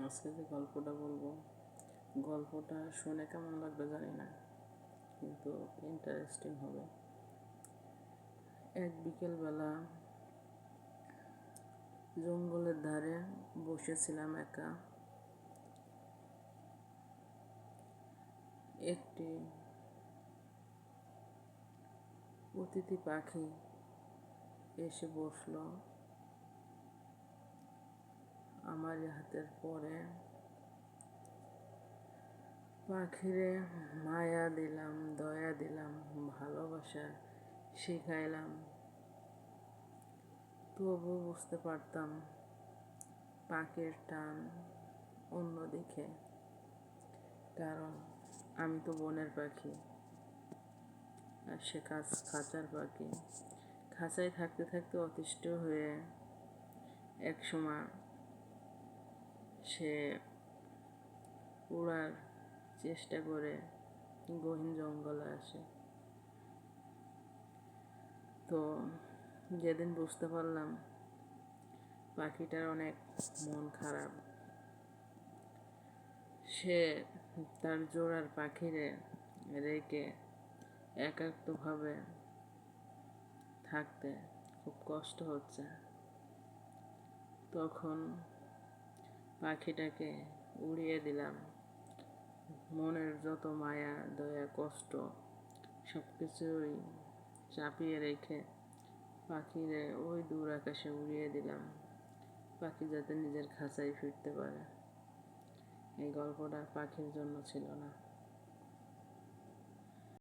আজকে যে গল্পটা বলবো, গল্পটা শুনে কেমন লাগবে জানি না, কিন্তু ইন্টারেস্টিং হবে। এক বিকেলবেলা জঙ্গলের ধারে বসেছিলাম একা। একটি অতিথি পাখি এসে বসলো আমার হাতের পরে। পাখিরে মায়া দিলাম, দয়া দিলাম, ভালোবাসা শিখাইলাম। তবু বুঝতে পারতাম পাখির টান অন্যদিকে, কারণ আমি তো বনের পাখি আর সে খাঁচার পাখি। খাঁচায় থাকতে থাকতে অতিষ্ঠ হয়ে এক সময় সে উড়ার চেষ্টা করে গহীন জঙ্গলে আসে। তো যেদিন বুঝতে পারলাম পাখিটার অনেক মন খারাপ, সে তার জোড়ার পাখিরে রেখে একান্তভাবে থাকতে খুব কষ্ট হচ্ছে। তখন পাখিটাকে উড়িয়ে দিলাম। মনের যত মায়া, দয়া, কষ্ট সব কিছুই চাপিয়ে রেখে পাখিরে ওই দূর আকাশে উড়িয়ে দিলাম, পাখি যাতে নিজের খাঁচায় ফিরতে পারে। এই গল্পটা পাখির জন্য ছিল না।